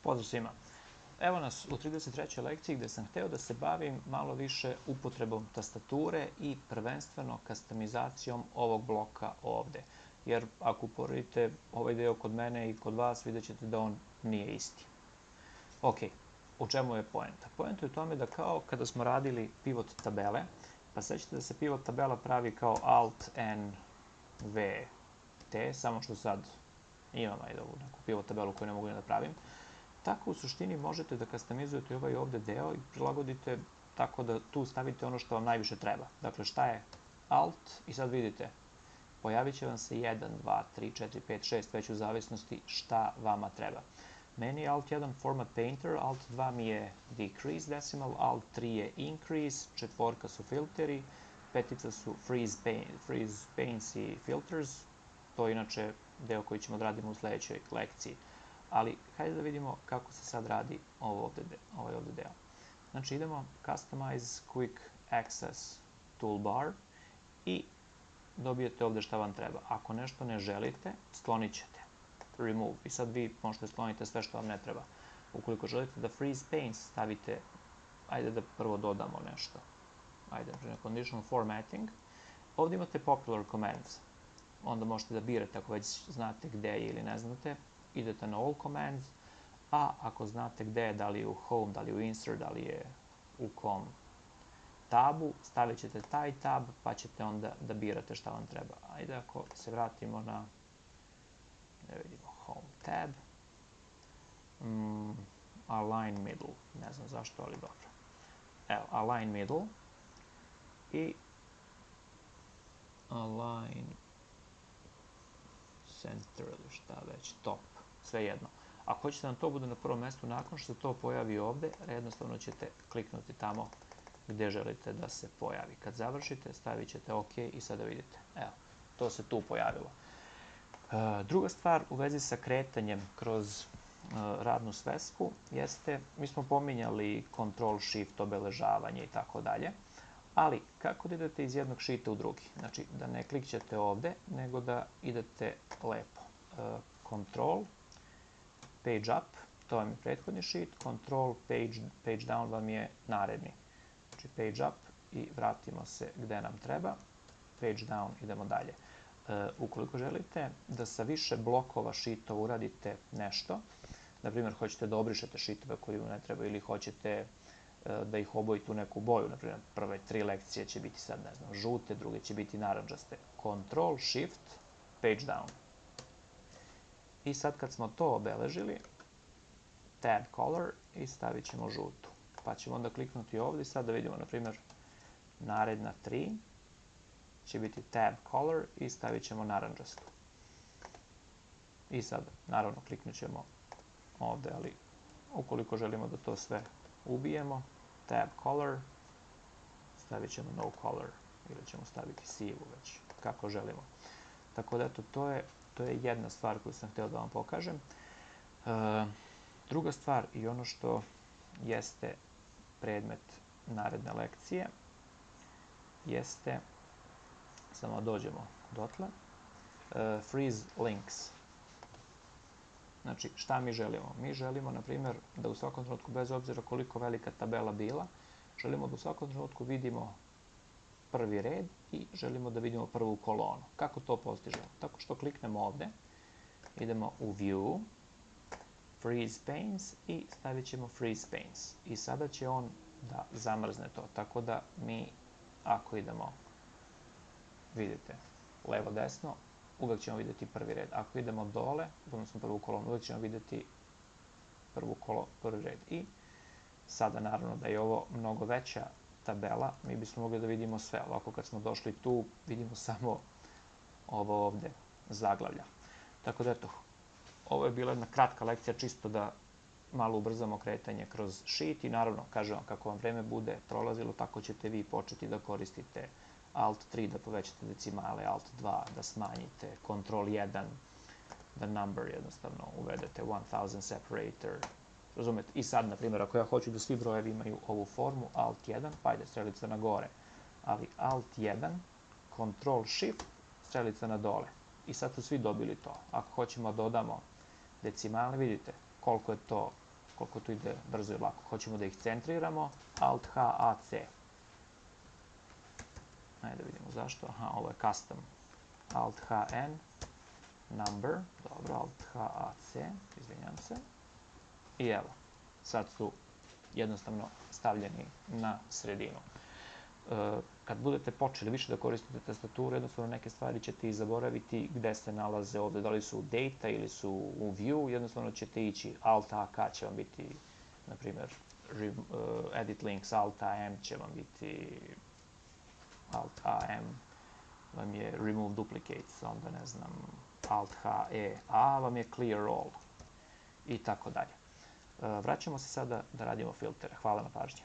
Pozdrav svima. Evo nas u 33. lekciji gde sam hteo da se bavim malo više upotrebom tastature i prvenstveno customizacijom ovog bloka ovde. Jer ako uporedite ovaj deo kod mene i kod vas, vidjet ćete da on nije isti. Ok, u čemu je poenta? Poenta je u tome da kao kada smo radili pivot tabele, pa sećate da se pivot tabela pravi kao Alt N V T, samo što sad imam ovu neku pivot tabelu koju ne mogu da pravim. Tako u suštini možete da customizujete ovaj ovde deo i prilagodite tako da tu stavite ono što vam najviše treba. Dakle, šta je Alt i sad vidite, pojavit će vam se 1, 2, 3, 4, 5, 6, već u zavisnosti šta vama treba. Meni je Alt 1 Format Painter, Alt 2 mi je Decrease Decimal, Alt 3 je Increase, četvorka su filteri, petica su Freeze Paints i Filters, to je inače deo koji ćemo da radimo u sledećoj lekciji. Ali, hajde da vidimo kako se sad radi ovaj ovde deo. Znači, idemo Customize Quick Access Toolbar i dobijete ovde šta vam treba. Ako nešto ne želite, sklonit ćete. Remove. I sad vi možete skloniti sve što vam ne treba. Ukoliko želite da Freeze Paints stavite, ajde da prvo dodamo nešto. Ajde, na Conditional Formatting. Ovde imate Popular Commands. Onda možete da birate ako već znate gde je ili ne znate. Idete na All Commands, a ako znate gde je, da li je u Home, da li je u Insert, da li je u kom tabu, stavit ćete taj tab, pa ćete onda da birate šta vam treba. Ajde ako se vratimo na, da vidimo, Home tab, Align Middle, ne znam zašto, ali dobro. Evo, Align Middle i Align Center ili šta već, Top. Svejedno. Ako hoćete da to bude na prvom mestu, nakon što se to pojavi ovde, jednostavno ćete kliknuti tamo gde želite da se pojavi. Kad završite, stavit ćete OK i sada vidite. Evo, to se tu pojavilo. Druga stvar u vezi sa kretanjem kroz radnu svesku jeste, mi smo pominjali Control Shift, obeležavanje i tako dalje, ali kako da idete iz jednog šita u drugi? Znači, da ne klikćete ovde, nego da idete lepo. Control, Page Up, to vam je prethodni sheet, Control, Page Down vam je naredni. Znači Page Up i vratimo se gde nam treba, Page Down, idemo dalje. Ukoliko želite da sa više blokova sheetova uradite nešto, na primjer hoćete da obrišete sheetove koji vam ne treba ili hoćete da ih obojite u neku boju, na primjer prve 3 lekcije će biti sad, ne znam, žute, druge će biti narandžaste. Control, Shift, Page Down. I sad kad smo to obeležili, Tab Color i stavit ćemo žutu. Pa ćemo onda kliknuti ovdje i sad da vidimo, na primjer, naredna 3 će biti Tab Color i stavit ćemo narandžastu. I sad, naravno, kliknut ćemo ovdje, ali ukoliko želimo da to sve ubijemo, Tab Color, stavit ćemo No Color ili ćemo staviti sivu već, kako želimo. Tako da, eto, to je jedna stvar koju sam htio da vam pokažem. Druga stvar i ono što jeste predmet naredne lekcije jeste, samo dođemo dotle, Freeze Links. Znači, šta mi želimo? Mi želimo, na primjer, da u svakom trenutku, bez obzira koliko velika tabela bila, želimo da u svakom trenutku vidimo prvi red i želimo da vidimo prvu kolonu. Kako to postižemo? Tako što kliknemo ovde, idemo u View, Freeze Panes i stavit ćemo Freeze Panes. I sada će on da zamrzne to. Tako da mi, ako idemo, vidite, levo-desno, uvek ćemo vidjeti prvi red. Ako idemo dole, odnosno prvu kolonu, uvek ćemo vidjeti prvi red. I sada, naravno, da je ovo mnogo veća tabela, mi bismo mogli da vidimo sve. Ovako, kad smo došli tu, vidimo samo ovo ovde zaglavlja. Tako da, eto, ovo je bila jedna kratka lekcija, čisto da malo ubrzamo kretanje kroz sheet i naravno, kažem vam, kako vam vreme bude prolazilo, tako ćete vi početi da koristite Alt 3 da povećate decimale, Alt 2 da smanjite, Control 1 da number jednostavno uvedete, 1000 separator, razumete? I sad, na primjer, ako ja hoću da svi brojevi imaju ovu formu, Alt 1, pa ajde, strelica na gore, ali Alt 1, Control Shift, strelica na dole. I sad su svi dobili to. Ako hoćemo da dodamo decimale, vidite koliko je to koliko to ide brzo i lako. Hoćemo da ih centriramo, Alt-H, A-C. Ajde da vidimo zašto. Aha, ovo je custom. Alt-H-N, number, dobro, Alt-H-A-C, izvinjam se. I evo, sad su jednostavno stavljeni na sredinu. Kad budete počeli više da koristite tastaturu, jednostavno neke stvari ćete i zaboraviti gde se nalaze ovde, da li su u data ili su u view, jednostavno ćete ići Alt-AK će vam biti, na primjer, edit links, Alt-AM će vam biti, Alt-AM vam je remove duplicates, onda ne znam, Alt-H-E-A vam je clear all i tako dalje. Vraćamo se sada da radimo filtere. Hvala na pažnji.